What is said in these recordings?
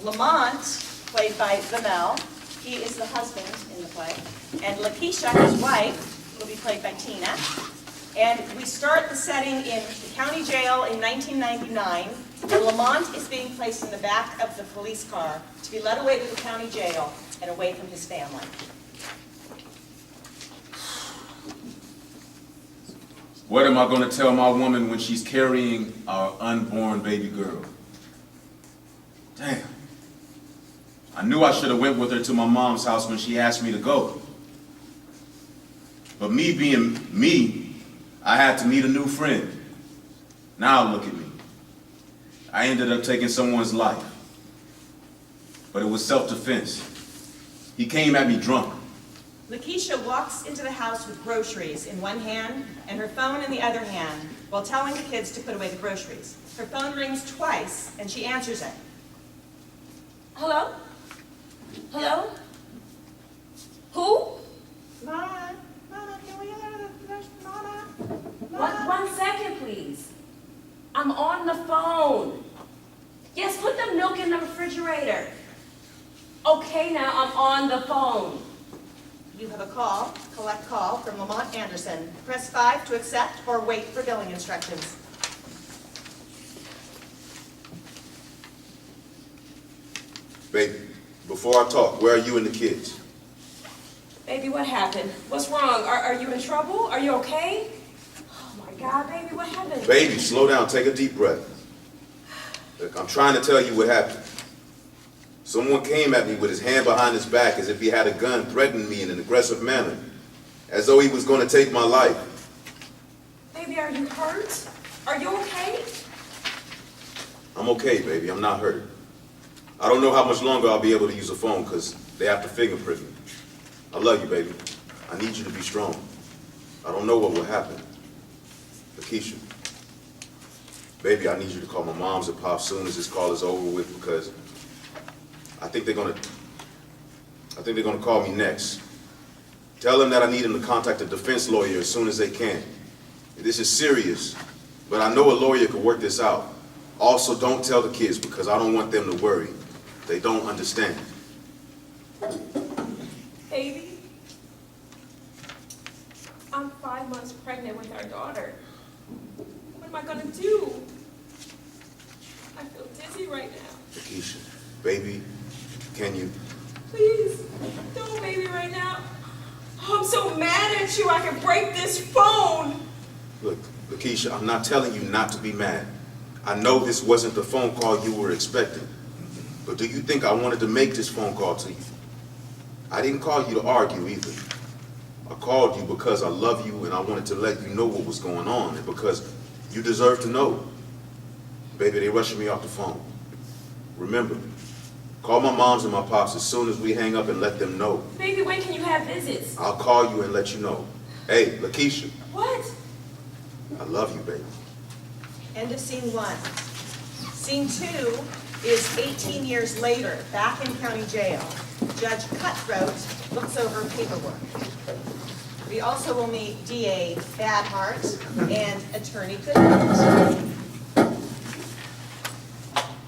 Lamont, played by Vanel, he is the husband in the play, and Lakeisha, his wife, will be played by Tina. And we start the setting in the county jail in 1999, where Lamont is being placed in the back of the police car to be led away to the county jail and away from his family. What am I going to tell my woman when she's carrying our unborn baby girl? Damn. I knew I should have went with her to my mom's house when she asked me to go. But me being me, I had to meet a new friend. Now look at me. I ended up taking someone's life. But it was self-defense. He came at me drunk. Lakeisha walks into the house with groceries in one hand and her phone in the other hand while telling the kids to put away the groceries. Her phone rings twice and she answers it. Hello? Hello? Who? Mama, can we Mama? One second, please. I'm on the phone. Yes, put the milk in the refrigerator. Okay, now I'm on the phone. You have a call, collect call from Lamont Anderson. Press 5 to accept or wait for billing instructions. Baby, before I talk, where are you and the kids? Baby, what happened? What's wrong? Are you in trouble? Are you okay? Oh my God, baby, what happened? Baby, slow down, take a deep breath. Look, I'm trying to tell you what happened. Someone came at me with his hand behind his back as if he had a gun, threatening me in an aggressive manner, as though he was going to take my life. Baby, are you hurt? Are you okay? I'm okay, baby, I'm not hurt. I don't know how much longer I'll be able to use a phone because they have to fingerprint me. I love you, baby. I need you to be strong. I don't know what will happen. Lakeisha, baby, I need you to call my moms and pops soon as this call is over with because I think they're gonna call me next. Tell them that I need them to contact a defense lawyer as soon as they can. This is serious, but I know a lawyer can work this out. Also, don't tell the kids because I don't want them to worry. They don't understand. Baby, I'm 5 months pregnant with our daughter. What am I gonna do? I feel dizzy right now. Lakeisha, baby, can you? Please, don't baby right now. Oh, I'm so mad at you, I can break this phone. Look, Lakeisha, I'm not telling you not to be mad. I know this wasn't the phone call you were expecting. But do you think I wanted to make this phone call to you? I didn't call you to argue either. I called you because I love you and I wanted to let you know what was going on and because you deserve to know. Baby, they rushing me off the phone. Remember, call my moms and my pops as soon as we hang up and let them know. Baby, when can you have visits? I'll call you and let you know. Hey, Lakeisha. What? I love you, baby. End of scene 1. Scene 2 is 18 years later, back in county jail. Judge Cutthroat looks over paperwork. We also will meet DA Badhart and Attorney Goodhart.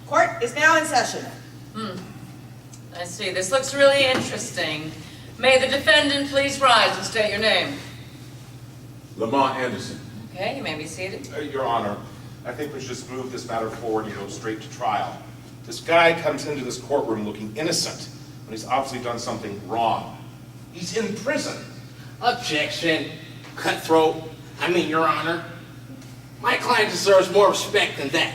Court is now in session. I see. This looks really interesting. May the defendant please rise and state your name. Lamont Anderson. Okay, you may be seated. Your Honor, I think we should just move this matter forward and go straight to trial. This guy comes into this courtroom looking innocent when he's obviously done something wrong. He's in prison. Objection. Cutthroat. Your Honor. My client deserves more respect than that.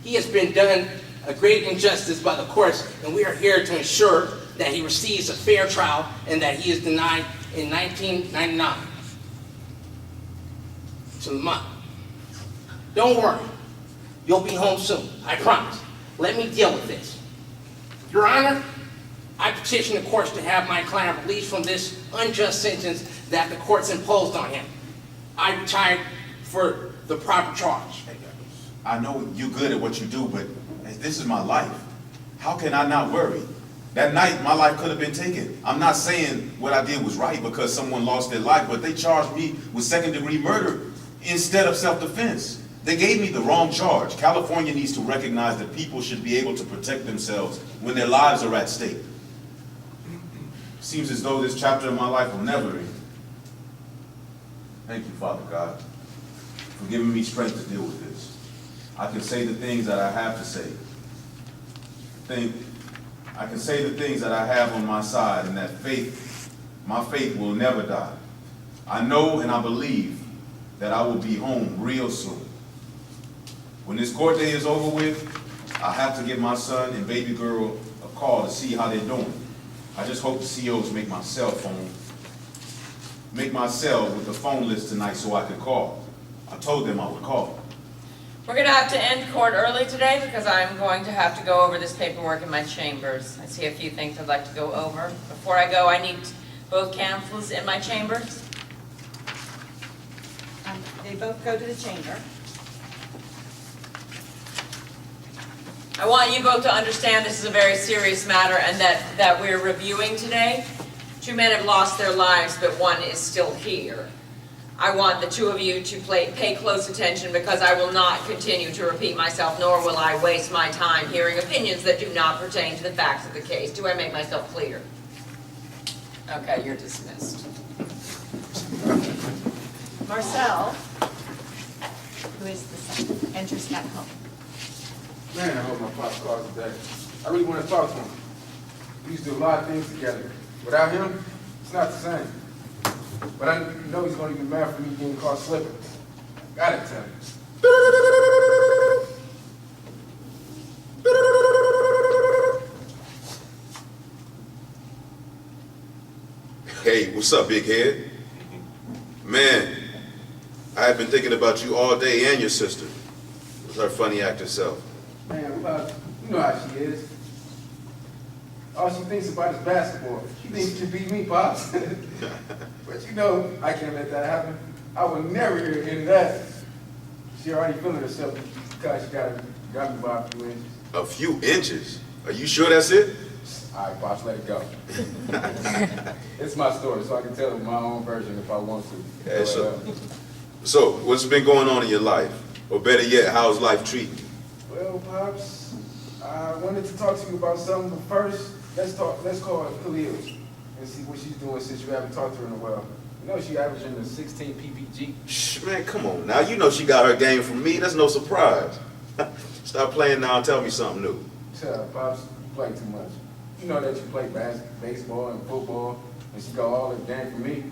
He has been done a great injustice by the courts, and we are here to ensure that he receives a fair trial and that he is denied in 1999. So, Lamont, don't worry. You'll be home soon. I promise. Let me deal with this. Your Honor, I petition the courts to have my client released from this unjust sentence that the courts imposed on him. I retired for the proper charge. I know you're good at what you do, but this is my life. How can I not worry? That night, my life could have been taken. I'm not saying what I did was right because someone lost their life, but they charged me with second-degree murder instead of self-defense. They gave me the wrong charge. California needs to recognize that people should be able to protect themselves when their lives are at stake. Seems as though this chapter of my life will never end. Thank you, Father God, for giving me strength to deal with this. I can say the things that I have to say. I can say the things that I have on my side, and that my faith will never die. I know and I believe that I will be home real soon. When this court day is over with, I have to give my son and baby girl a call to see how they're doing. I just hope the COs make my cell with the phone list tonight so I can call. I told them I would call. We're going to have to end court early today because I'm going to have to go over this paperwork in my chambers. I see a few things I'd like to go over. Before I go, I need both counsels in my chambers. They both go to the chamber. I want you both to understand this is a very serious matter and that we're reviewing today. 2 men have lost their lives, but 1 is still here. I want the 2 of you to pay close attention because I will not continue to repeat myself, nor will I waste my time hearing opinions that do not pertain to the facts of the case. Do I make myself clear? Okay, you're dismissed. Marcel, who is the son, enters back home. Man, I hope my pops calls today. I really want to talk to him. We used to do a lot of things together. Without him, it's not the same. But I know he's going to be mad for me getting caught slipping. Gotta tell him. Hey, what's up, big head? Man, I have been thinking about you all day and your sister. With her funny acting self. Man, Pops, you know how she is. All she thinks about is basketball. She thinks she can beat me, Pops. But you know, I can't let that happen. I would never hear any of that. She already feeling herself because she got me by a few inches. A few inches? Are you sure that's it? All right, Pops, let it go. It's my story, so I can tell it my own version if I want to. Yeah, so, what's been going on in your life? Or better yet, how's life treating you? Well, Pops, I wanted to talk to you about something, but first, let's call her Khalil and see what she's doing since you haven't talked to her in a while. You know she averaging a 16 PPG. Shh, man, come on now. You know she got her game from me. That's no surprise. Stop playing now and tell me something new. Shut up, Pops. You play too much. You know that you play baseball and football, and she got all her game from me.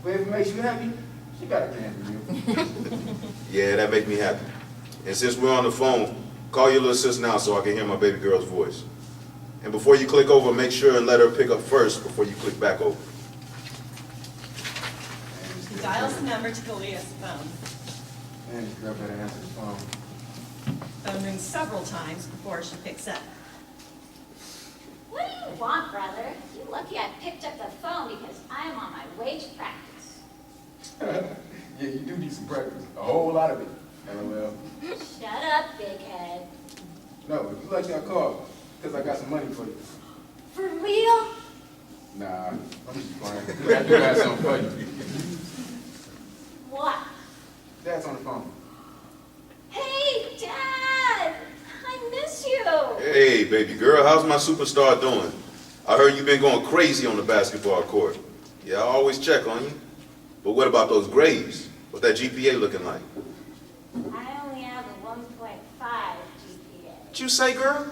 But if it makes you happy, she got a game for you. Yeah, that makes me happy. And since we're on the phone, call your little sis now so I can hear my baby girl's voice. And before you click over, make sure and let her pick up first before you click back over. He dials the number to Kalia's phone. Man, this girl better answer the phone. Phone rings several times before she picks up. What do you want, brother? You're lucky I picked up the phone because I am on my way to practice. Yeah, you do need some practice. A whole lot of it. LOL. Shut up, big head. No, if you lucky I called, because I got some money for you. For real? Nah, I'm just playing. I do got something for you. What? Dad's on the phone. Hey, Dad! I miss you. Hey, baby girl, how's my superstar doing? I heard you've been going crazy on the basketball court. Yeah, I always check on you. But what about those grades? What's that GPA looking like? I only have a 1.5 GPA. What you say, girl?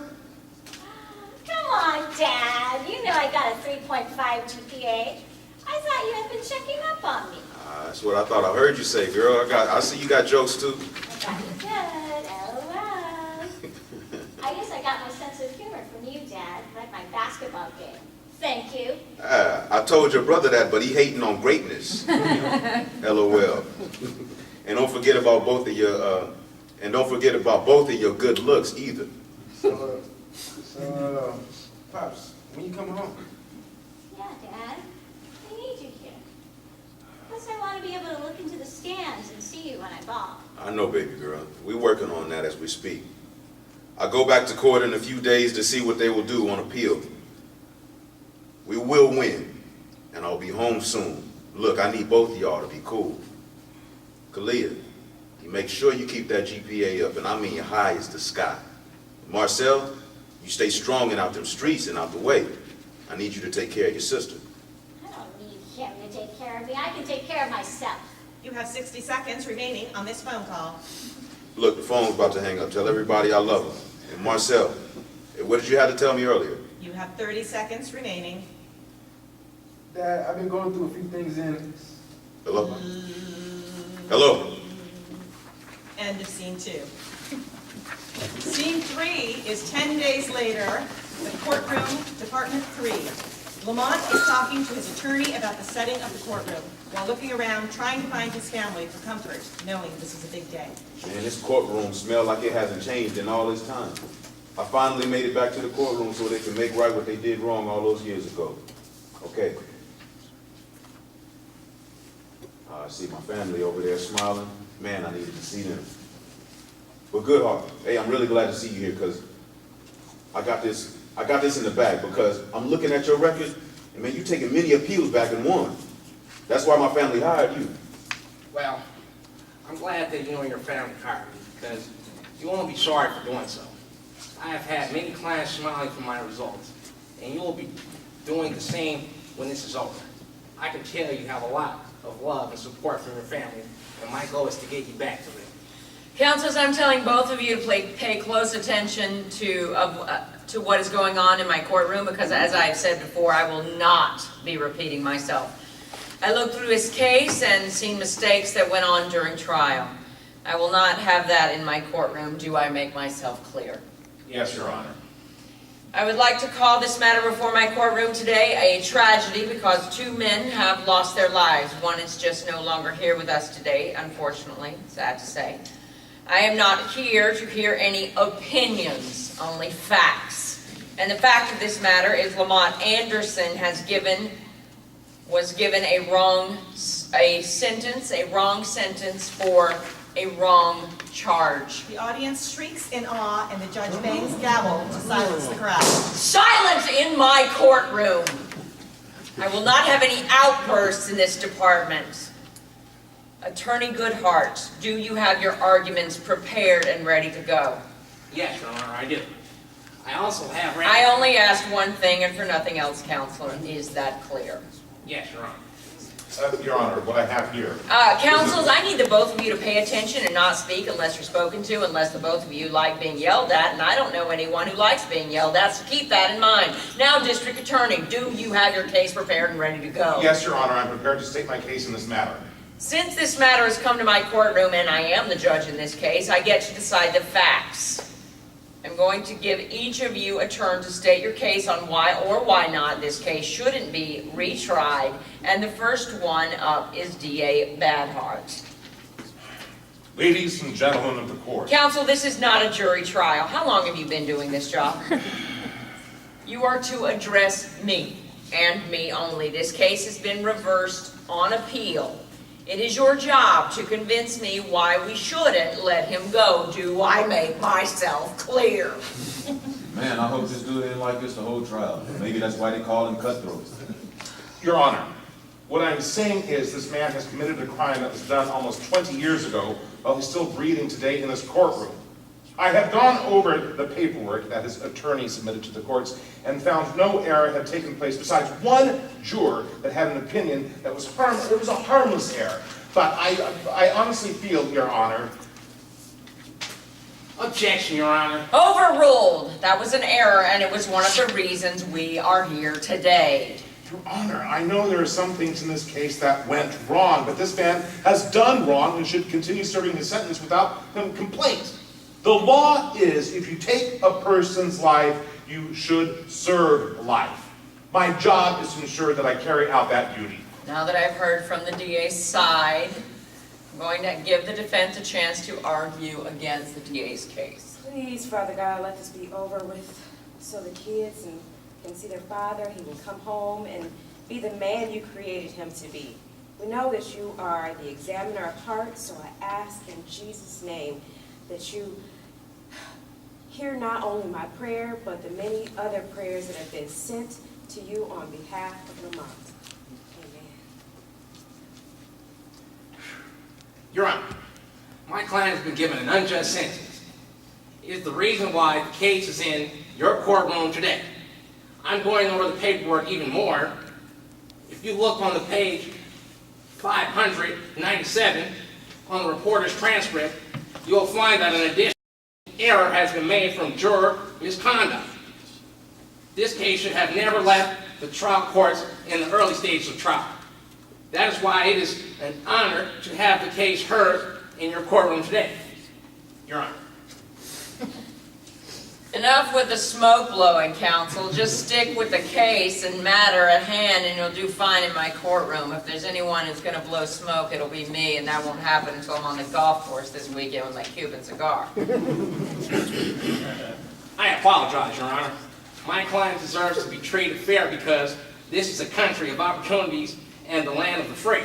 Come on, Dad. You know I got a 3.5 GPA. I thought you had been checking up on me. That's what I thought I heard you say, girl. I see you got jokes too. I got you good. LOL. I guess I got my sense of humor from you, Dad, like my basketball game. Thank you. I told your brother that, but he hating on greatness. LOL. And don't forget about both of your good looks either. So, Pops, when you coming home? Yeah, Dad. I need you here. Plus, I want to be able to look into the stands and see you when I ball. I know, baby girl. We're working on that as we speak. I go back to court in a few days to see what they will do on appeal. We will win, and I'll be home soon. Look, I need both of y'all to be cool. Kalia, You make sure you keep that GPA up, and I mean high as the sky. Marcel, you stay strong and out them streets and out the way. I need you to take care of your sister. I don't need him to take care of me. I can take care of myself. You have 60 seconds remaining on this phone call. Look, the phone's about to hang up. Tell everybody I love them. And Marcel, what did you have to tell me earlier? You have 30 seconds remaining. Dad, I've been going through a few things and Hello? Hello? End of scene 2. Scene 3 is 10 days later, the courtroom, Department 3. Lamont is talking to his attorney about the setting of the courtroom while looking around trying to find his family for comfort, knowing this is a big day. Man, this courtroom smells like it hasn't changed in all this time. I finally made it back to the courtroom so they can make right what they did wrong all those years ago. Okay. I see my family over there smiling. Man, I needed to see them. But good heart. Hey, I'm really glad to see you here because I got this in the bag because I'm looking at your record and man, you taking many appeals back and won. That's why my family hired you. Well, I'm glad that you and your family hired me because you won't be sorry for doing so. I have had many clients smiling for my results, and you will be doing the same when this is over. I can tell you have a lot of love and support from your family, and my goal is to get you back to them. Councilors, I'm telling both of you to pay close attention to what is going on in my courtroom because, as I've said before, I will not be repeating myself. I looked through his case and seen mistakes that went on during trial. I will not have that in my courtroom. Do I make myself clear? Yes, Your Honor. I would like to call this matter before my courtroom today a tragedy because 2 men have lost their lives. One is just no longer here with us today, unfortunately, sad to say. I am not here to hear any opinions, only facts. And the fact of this matter is Lamont Anderson was given a wrong sentence for a wrong charge. The audience shrieks in awe and the judge bangs gavel to silence the crowd. Silence in my courtroom! I will not have any outbursts in this department. Attorney Goodhart, do you have your arguments prepared and ready to go? Yes, Your Honor, I do. I also have... I only asked one thing and for nothing else, Counselor. Is that clear? Yes, Your Honor. Your Honor, what I have here. Counsels, I need the both of you to pay attention and not speak unless you're spoken to, unless the both of you like being yelled at, and I don't know anyone who likes being yelled at, so keep that in mind. Now, District Attorney, do you have your case prepared and ready to go? Yes, Your Honor, I'm prepared to state my case in this matter. Since this matter has come to my courtroom and I am the judge in this case, I get to decide the facts. I'm going to give each of you a turn to state your case on why or why not this case shouldn't be retried, and the first one up is D.A. Badhart. Ladies and gentlemen of the court. Counsel, this is not a jury trial. How long have you been doing this job? You are to address me, and me only. This case has been reversed on appeal. It is your job to convince me why we shouldn't let him go. Do I make myself clear? Man, I hope this dude ain't like this the whole trial. Maybe that's why they call him cutthroat. Your Honor, what I'm saying is this man has committed a crime that was done almost 20 years ago while he's still breathing today in this courtroom. I have gone over the paperwork that his attorney submitted to the courts and found no error had taken place besides one juror that had an opinion that was harmless. It was a harmless error. But I honestly feel, Your Honor... Objection, Your Honor. Overruled. That was an error, and it was one of the reasons we are here today. Your Honor, I know there are some things in this case that went wrong, but this man has done wrong and should continue serving his sentence without complaint. The law is, if you take a person's life, you should serve life. My job is to ensure that I carry out that duty. Now that I've heard from the DA's side, I'm going to give the defense a chance to argue against the DA's case. Please, Father God, let this be over with so the kids can see their father. He can come home and be the man you created him to be. We know that you are the examiner of hearts, so I ask in Jesus' name that you hear not only my prayer, but the many other prayers that have been sent to you on behalf of Lamont. Amen. Your Honor, My client has been given an unjust sentence. It's the reason why the case is in your courtroom today. I'm going over the paperwork even more. If you look on the page 597 on the reporter's transcript, you'll find that an additional error has been made from juror misconduct. This case should have never left the trial courts in the early stages of trial. That is why it is an honor to have the case heard in your courtroom today, Your Honor. Enough with the smoke blowing, counsel. Just stick with the case and matter at hand and you'll do fine in my courtroom. If there's anyone who's going to blow smoke, it'll be me, and that won't happen until I'm on the golf course this weekend with my Cuban cigar. I apologize, Your Honor. My client deserves to be treated fair because this is a country of opportunities and the land of the free.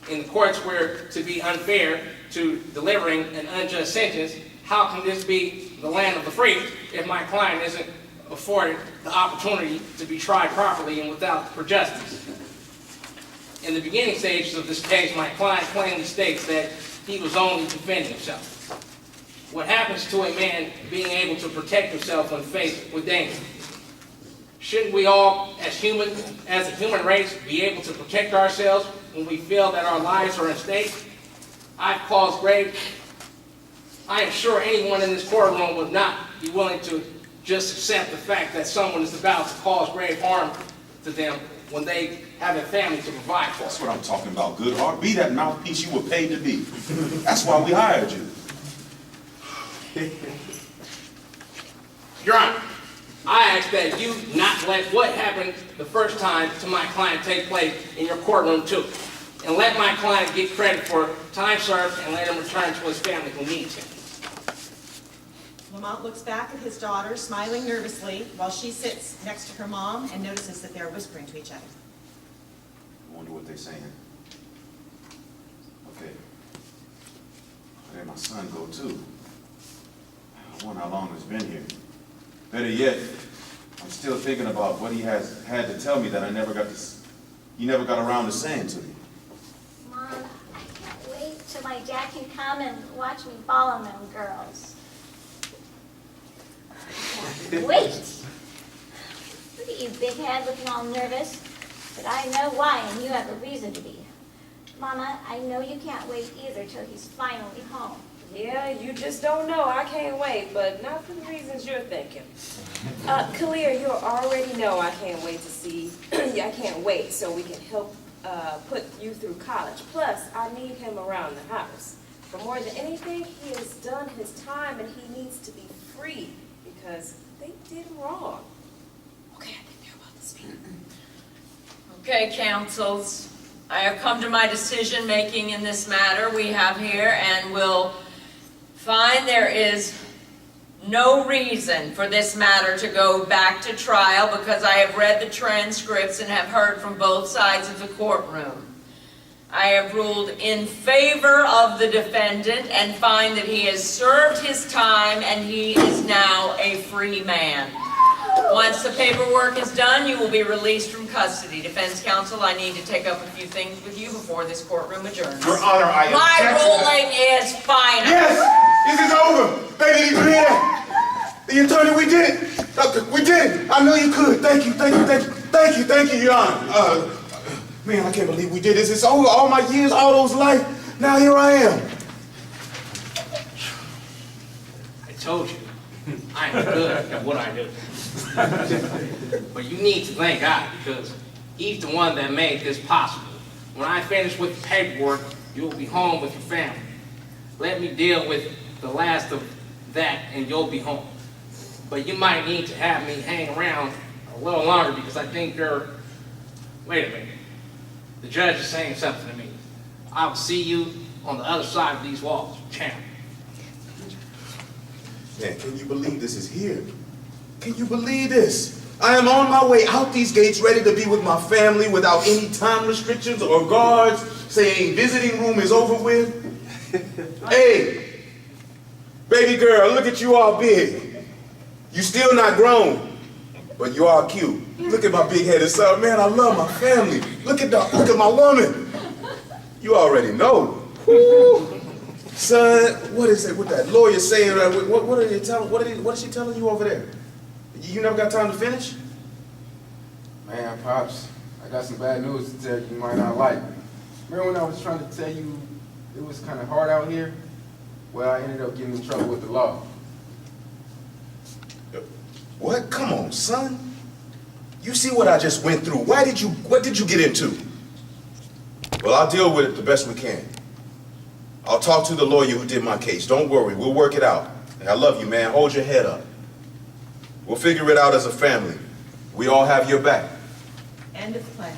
In the courts we're to be unfair to delivering an unjust sentence. How can this be the land of the free if my client isn't afforded the opportunity to be tried properly and without for justice? In the beginning stages of this case, my client plainly states that he was only defending himself. What happens to a man being able to protect himself when faced with danger? Shouldn't we all, as a human race, be able to protect ourselves when we feel that our lives are at stake? I am sure anyone in this courtroom would not be willing to just accept the fact that someone is about to cause grave harm to them when they have a family to provide for. That's what I'm talking about, Goodhart. Be that mouthpiece you were paid to be. That's why we hired you. Your Honor, I ask that you not let what happened the first time to my client take place in your courtroom too. And let my client get credit for time served and let him return to his family who needs him. Lamont looks back at his daughter, smiling nervously, while she sits next to her mom and notices that they're whispering to each other. I wonder what they're saying. Okay. Where did my son go too? I wonder how long he's been here. Better yet, I'm still thinking about what he has had to tell me that he never got around to saying to me. Mom, I can't wait till my dad can come and watch me ball on them girls. I can't wait. Look at you, big head, looking all nervous. But I know why, and you have a reason to be. Mama, I know you can't wait either till he's finally home. Yeah, you just don't know. I can't wait, but not for the reasons you're thinking. Kalia, you already know I can't wait to see. I can't wait so we can help put you through college. Plus, I need him around the house. For more than anything, he has done his time and he needs to be free because they did him wrong. Okay, I think they're about to speak. Okay, counsels, I have come to my decision-making in this matter we have here, and will find there is no reason for this matter to go back to trial because I have read the transcripts and have heard from both sides of the courtroom. I have ruled in favor of the defendant and find that he has served his time and he is now a free man. Once the paperwork is done, you will be released from custody. Defense counsel, I need to take up a few things with you before this courtroom adjourns. Your Honor, I My object to ruling is final. Yes! This is over! Baby, did you hear that? The attorney, we did it! We did it! I know you could. Thank you, thank you, thank you. Thank you, thank you, Your Honor. Man, I can't believe we did this. It's over. All my years, all those life. Now here I am. I told you, I am good at what I do. But you need to thank God because He's the one that made this possible. When I finish with the paperwork, you'll be home with your family. Let me deal with the last of that and you'll be home. But you might need to have me hang around a little longer because I think you're... Wait a minute. The judge is saying something to me. I'll see you on the other side of these walls, champ. Man, can you believe this is here? Can you believe this? I am on my way out these gates, ready to be with my family without any time restrictions or guards saying visiting room is over with. Hey, baby girl, look at you all big. You still not grown, but you are cute. Look at my big-headed son. Man, I love my family. Look at my woman. You already know. Woo. Son, what is it? What that lawyer saying? What are they telling? What is she telling you over there? You never got time to finish? Man, Pops, I got some bad news to tell you might not like. Remember when I was trying to tell you it was kind of hard out here? Well, I ended up getting in trouble with the law. What? Come on, son. You see what I just went through. What did you get into? Well, I'll deal with it the best we can. I'll talk to the lawyer who did my case. Don't worry, we'll work it out. And I love you, man. Hold your head up. We'll figure it out as a family. We all have your back. End of play.